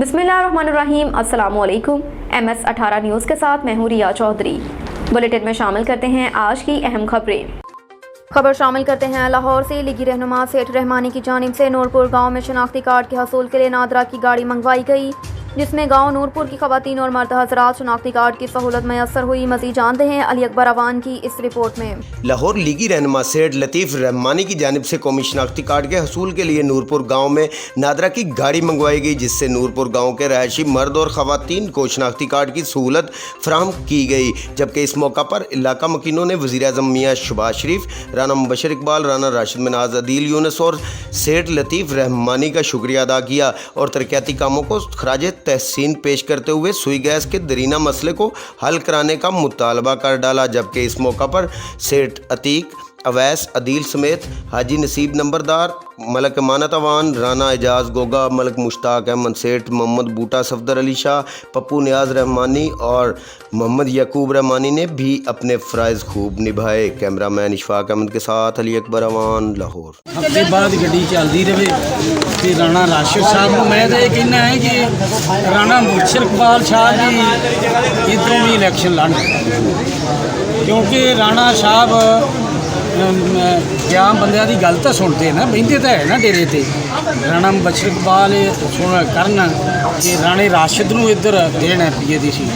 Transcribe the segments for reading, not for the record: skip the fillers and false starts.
बिस्मिल्लाहिर्रहमानिर्रहीम। अस्सलामुअलैकुम। MS18 news के साथ मैं हूँ रिया चौधरी। बुलेटिन में शामिल करते हैं आज की अहम खबर शामिल करते हैं। लाहौर से लीगी रहनुमा सेठ रहमानी की जानिब से नूरपुर गांव में शनाख्ती कार्ड के हसूल के लिए नादरा की गाड़ी मंगवाई गई, जिसमें गांव नूरपुर की खवातीन और मर्द हजरात शनाख्ती कार्ड की सहूलत मैसर हुई। मज़ीद जानते हैं अली अकबर अवान की इस रिपोर्ट में। लाहौर लीगी रहनुमा सेठ लतीफ़ रहमानी की जानिब से कौमी शनाख्ती कार्ड के हसूल के लिए नूरपुर गांव में नादरा की गाड़ी मंगवाई गई, जिससे नूरपुर गांव के रहायशी मर्द और खवातीन को शनाख्ती कार्ड की सहूलत फराहम की गई। जबकि इस मौका पर इलाका मकीनों ने वज़ीर-ए-आज़म मियाँ शहबाज शरीफ, राना मुबशर इकबाल, राना राशिद मिनाज, अदील यूनुस और सेठ लतीफ़ रहमानी का शुक्रिया अदा किया और तरक्याती कामों को खराज तहसीन पेश करते हुए सुई गैस के दरीना मसले को हल कराने का मुतालबा कर डाला। जबकि इस मौका पर सेठ अतीक, अवैस, अदील समेत हाजी नसीब नंबरदार, मलक अमानत अवान, राना एजाज गोगा, मलक मुश्ताक अहमद सेठ, मोहम्मद बूटा, सफदर अली शाह, पप्पू नियाज रहमानी और मोहम्मद यकूब रहमानी ने भी अपने फ़राइज़ खूब निभाए। कैमरामैन इशफाक अहमद के साथ अली अकबर अवान, लाहौर। हफ्ते बाद गड्डी चलती रहे तो राना राशिद साहब को मैं तो ये कहना है कि राना मुबशर इकबाल साहब भी इधरों भी इलैक्शन लड़, क्योंकि राना साहब क्या बंद की गल तो सुनते ना, बहते तो है ना डेरे ते। राना मुबशर इकबाल करन कि राणे राशिद नूं इधर देन MPA दी सीट,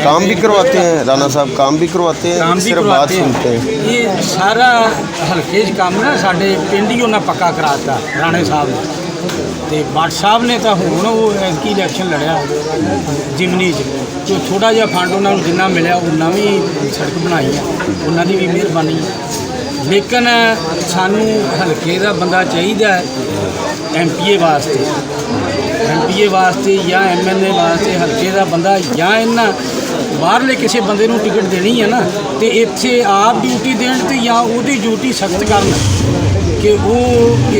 काम भी करवाते हैं राना साहब, काम भी करवाते हैं, काम भी सिर्फ बात सुनते हैं। ये सारा हल्के च काम ना साडे पिंड ही उन्हें पक्का कराता राणे साहब ने। तो भट्ट साहब ने तो हुण वो एतकी इलैक्शन लड़िया जिमनी तो थोड़ा जिहा फंड उन्होंने जिन्ना मिलिया उन्ना भी सड़क बनाई है, उन्होंने भी मेहरबानी। लेकिन सानू हल्के का बंदा चाहिए MPA वास्ते या MLA वास्ते हल्के का बंदा, या इन्ना बाहरले किसी बंदे नूं टिकट देनी है ना तो इत्थे आप ड्यूटी देन ते या उहदी ड्यूटी सख्त करन कि वो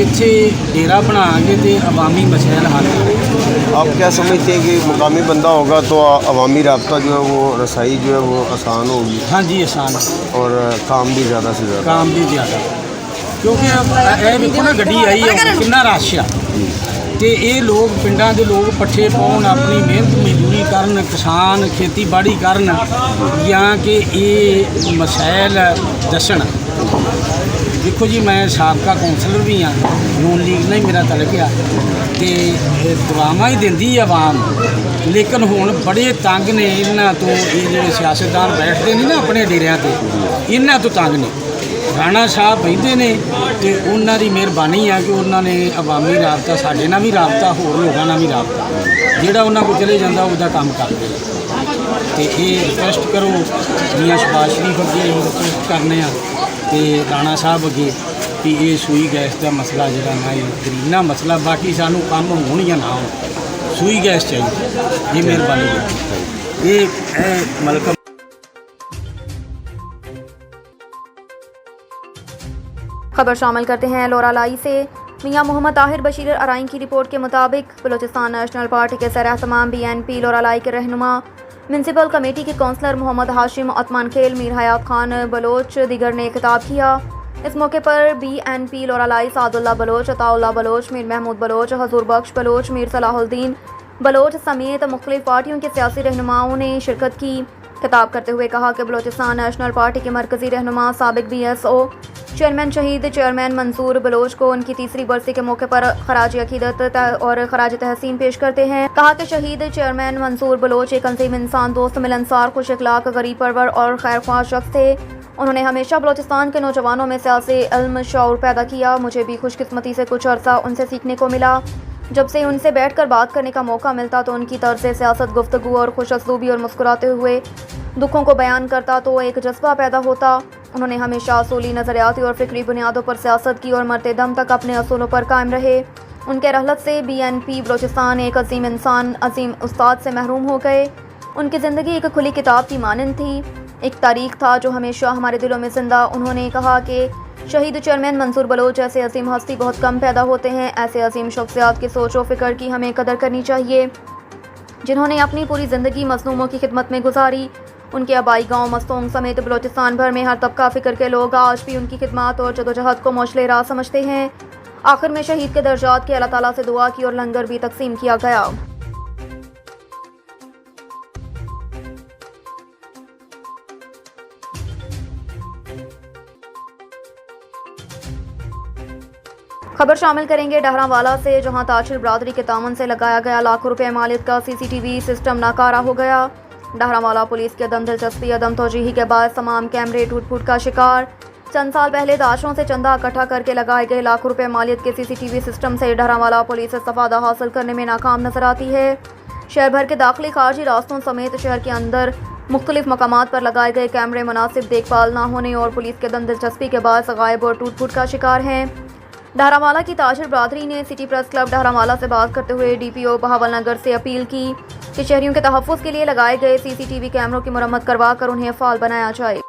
इत्थे डेरा बना के ते अवामी मसैल हल करें। आप क्या समझते हैं कि मुकामी बंदा होगा तो अवामी राब्ता जो है वो रसाई जो है वो आसान होगी? हाँ जी, आसान और काम भी ज़्यादा से ज़्यादा, काम भी ज़्यादा, क्योंकि ये देखो ना गड्डी आई है कितना रश आ, तो ये लोग पिंडां दे लोग पट्ठे पाउण, अपनी मेहनत मजदूरी करन, किसान खेतीबाड़ी करन, या कि ये मसैल दस्सण। देखो जी, मैं साबका कौंसलर भी हाँ, नून लीग ने मेरा तलक आ, तो दुआवां ही दिंदी आवाम, लेकिन हुण बड़े तंग ने इन्हां तो। ये जिहड़े सियासतदान बैठते नहीं ना अपने डेरियां ते, इन्हां तो तंग ने। राणा साहब बहिंदे ने तो उन्हां दी मेहरबानी है कि उन्होंने अवामी राबता, साडे नाल भी राबता, होर लोगों नाल भी राबता, जिहड़ा उन्हां कोल चले जांदा उहदा काम करदे। तो ये रिक्वेस्ट करो मियाँ शहबाज शरीफ अगे रिक्वेस्ट करने तो राणा साहब अगे कि ये सुई गैस का मसला जिहड़ा ना ये दरीना मसला, बाकी सानू काम होण या ना हो, सुई गैस चाहिए। ये मेहरबानी ये मलक। खबर शामिल करते हैं लोरालाई से। मियाँ मोहम्मद ताहिर बशीर अराइन की रिपोर्ट के मुताबिक बलूचिस्तान नेशनल पार्टी के सर-ए-तमाम BNP लोरालाई के रहनुमा, म्यूनसिपल कमेटी के कौंसलर मोहम्मद हाशिम, अतमान खेल, मीर हयात खान बलोच दीगर ने खिताब किया। इस मौके पर BNP लोरालाई सादुल्ला बलोच, अताउल्ला बलोच, मीर महमूद बलोच, हजूर बख्श बलोच, मीर सलाहुद्दीन बलोच समेत मुख्तलिफ पार्टियों के सियासी रहनुमाओं ने शिरकत की। खिताब करते हुए कहा कि बलूचिस्तान नेशनल पार्टी के मरकजी रहनुमा साबिक BSO चेयरमैन शहीद चेयरमैन मंसूर बलोच को उनकी तीसरी बरसी के मौके पर खराज अकीदत और खराज तहसीन पेश करते हैं। कहा कि शहीद चेयरमैन मंसूर बलोच एक अजीम इंसान, दोस्त, मिलनसार, खुश अखलाक, गरीब परवर और खैर ख्वाह शख्स थे। उन्होंने हमेशा बलूचिस्तान के नौजवानों में सियासी इल्म शऊर पैदा किया। मुझे भी खुशकिस्मती से कुछ अरसा उनसे सीखने को मिला। जब से उनसे बैठकर बात करने का मौका मिलता तो उनकी तर्ज़ सियासत, गुफ्तगू और खुश असलूबी और मुस्कुराते हुए दुखों को बयान करता तो एक जज्बा पैदा होता। उन्होंने हमेशा असूली, नज़रियाती और फ़िक्री बुनियादों पर सियासत की और मरते दम तक अपने असूलों पर कायम रहे। उनके रहलत से BNP बलूचिस्तान एक अजीम इंसान, अजीम उस्ताद से महरूम हो गए। उनकी ज़िंदगी एक खुली किताब की मानंद थी, एक तारीख था जो हमेशा हमारे दिलों में जिंदा। उन्होंने कहा कि शहीद चेयरमैन मंसूर बलोच जैसे अजीम हस्ती बहुत कम पैदा होते हैं। ऐसे अजीम शख्सियात की सोच व फ़िक्र की हमें कदर करनी चाहिए, जिन्होंने अपनी पूरी ज़िंदगी मज़लूमों की खिदमत में गुजारी। उनके आबाई गांव मस्तोंग समेत बलूचिस्तान भर में हर तबका फ़िक्र के लोग आज भी उनकी खिदमत और जदोजहद को मौशले राह समझते हैं। आखिर में शहीद के दर्जात के अल्लाह ताला से दुआ की और लंगर भी तकसीम किया गया। خبر شامل کریں گے ڈہرانوالا سے، جہاں تاجر برادری کے تعاون سے لگایا گیا لاکھوں روپے مالیت کا CCTV سسٹم ناکارہ ہو گیا۔ ڈہرانوالا پولیس کی عدم دلچسپی، عدم توجہی کے باعث تمام کیمرے ٹوٹ پھوٹ کا شکار۔ چند سال پہلے تاجروں سے چندہ اکٹھا کر کے لگائے گئے لاکھوں روپے مالیت کے CCTV سسٹم سے ڈہرانوالا پولیس استفادہ حاصل کرنے میں ناکام نظر آتی ہے۔ شہر بھر کے داخلی خارجی راستوں سمیت شہر کے اندر مختلف مقامات پر لگائے گئے کیمرے مناسب دیکھ بھال نہ ہونے اور پولیس کے عدم دلچسپی کے باعث غائب اور ٹوٹ پھوٹ کا شکار ہیں۔ ڈہرانوالا کی تاجر برادری نے سٹی پریس کلب ڈہرانوالا سے بات کرتے ہوئے DPO بہاول نگر سے اپیل کی کہ شہریوں کے تحفظ کے لیے لگائے گئے CCTV کیمروں کی مرمت کروا کر انہیں فعال بنایا جائے۔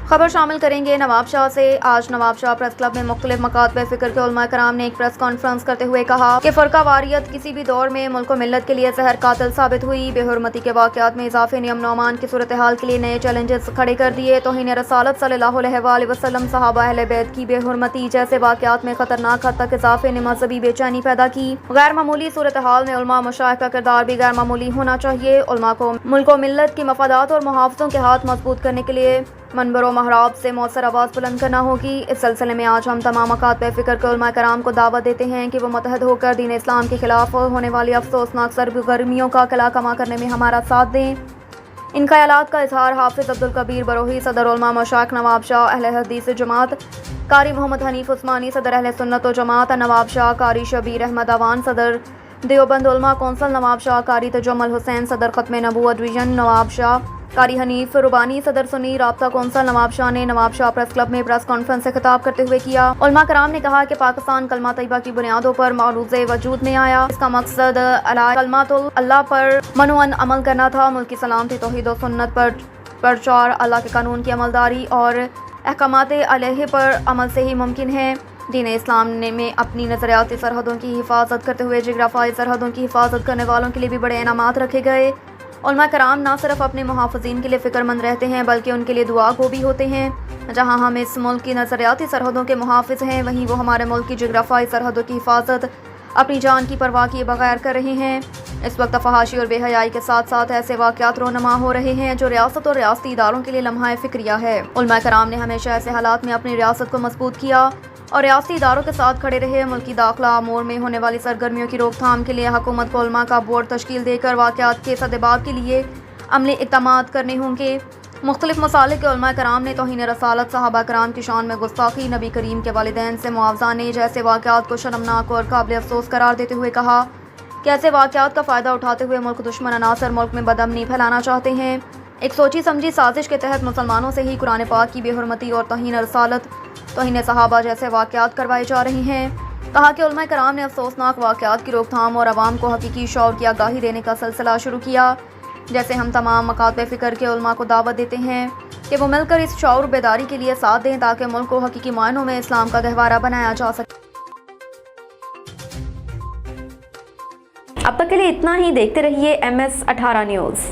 خبر شامل کریں گے نواب شاہ سے۔ آج نواب شاہ پریس کلب میں مختلف مکاتب فکر کے علماء کرام نے ایک پریس کانفرنس کرتے ہوئے کہا کہ فرقہ واریت کسی بھی دور میں ملک و ملت کے لیے زہر قاتل ثابت ہوئی۔ بے حرمتی کے واقعات میں اضافے نے امن و امان کی صورتحال کے لیے نئے چیلنجز کھڑے کر دیے۔ توہین رسالت صلی اللہ علیہ وآلہ وسلم، صحابہ اہل بیت کی بے حرمتی جیسے واقعات میں خطرناک حد تک اضافے نے مذہبی بے چینی پیدا کی۔ غیر معمولی صورتحال میں علماء مشائخ کا کردار بھی غیر معمولی ہونا چاہیے۔ علماء کو ملک و ملت کی مفادات اور محافظوں کے ہاتھ مضبوط کرنے کے لیے منبر و محراب سے مؤثر آواز بلند کرنا ہوگی۔ اس سلسلے میں آج ہم تمام مکاتب فکر کے علماء کرام کو دعوت دیتے ہیں کہ وہ متحد ہو کر دین اسلام کے خلاف ہونے والی افسوسناک سرگرمیوں کا قلع کما کرنے میں ہمارا ساتھ دیں۔ ان خیالات کا اظہار حافظ عبدالکبیر بروہی، صدر علماء مشائخ نواب شاہ اہل حدیث جماعت، قاری محمد حنیف عثمانی، صدر اہل سنت و جماعت نواب شاہ، قاری شبیر احمد اوان، صدر دیوبند علماء کونسل نواب شاہ، قاری تجمل حسین، صدر ختم نبوت ڈویژن نواب شاہ، قاری حنیف ربانی، صدر سنی رابطہ کونسل نواب شاہ نے نواب شاہ پریس کلب میں پریس کانفرنس سے خطاب کرتے ہوئے کیا۔ علماء کرام نے کہا کہ پاکستان کلمہ طیبہ کی بنیادوں پر معروض وجود میں آیا۔ اس کا مقصد اعلی کلمۃ اللہ پر منوعن عمل کرنا تھا۔ ملک کی سلامتی، توحید و سنت پر پرچار، اللہ کے قانون کی عملداری اور احکامات الہی پر عمل سے ہی ممکن ہے۔ دین اسلام میں اپنی نظریاتی سرحدوں کی حفاظت کرتے ہوئے جغرافیائی سرحدوں کی حفاظت کرنے والوں کے لیے بھی بڑے انعامات رکھے گئے۔ علماء کرام نہ صرف اپنے محافظین کے لیے فکر مند رہتے ہیں بلکہ ان کے لیے دعا گو بھی ہوتے ہیں۔ جہاں ہم اس ملک کی نظریاتی سرحدوں کے محافظ ہیں، وہیں وہ ہمارے ملک کی جغرافیائی سرحدوں کی حفاظت اپنی جان کی پرواہ کیے بغیر کر رہے ہیں۔ اس وقت فحاشی اور بے حیائی کے ساتھ ساتھ ایسے واقعات رونما ہو رہے ہیں جو ریاست اور ریاستی اداروں کے لیے لمحہ فکریہ ہے۔ علماء کرام نے ہمیشہ ایسے حالات میں اپنی ریاست کو مضبوط کیا اور ریاستی اداروں کے ساتھ کھڑے رہے۔ ملکی داخلہ امور میں ہونے والی سرگرمیوں کی روک تھام کے لیے حکومت کو علماء کا بورڈ تشکیل دے کر واقعات کے سدباب کے لیے عملی اقدامات کرنے ہوں گے۔ مختلف مسالک کے علماء کرام نے توہین رسالت، صحابہ کرام کی شان میں گستاخی، نبی کریم کے والدین سے معاوضانے جیسے واقعات کو شرمناک اور قابل افسوس قرار دیتے ہوئے کہا کہ ایسے واقعات کا فائدہ اٹھاتے ہوئے ملک دشمن عناصر ملک میں بدامنی پھیلانا چاہتے ہیں۔ ایک سوچی سمجھی سازش کے تحت مسلمانوں سے ہی قرآن پاک کی بے حرمتی اور توہین رسالت، توہین صحابہ جیسے واقعات کروائے جا رہے ہیں۔ کہا کہ علماء کرام نے افسوسناک واقعات کی روک تھام اور عوام کو حقیقی شعور کی آگاہی دینے کا سلسلہ شروع کیا۔ جیسے ہم تمام مکاتب فکر کے علماء کو دعوت دیتے ہیں کہ وہ مل کر اس شعور بیداری کے لیے ساتھ دیں تاکہ ملک کو حقیقی معنوں میں اسلام کا گہوارہ بنایا جا سکے۔ اب تک کے لیے اتنا ہی۔ دیکھتے رہیے MS 18 نیوز۔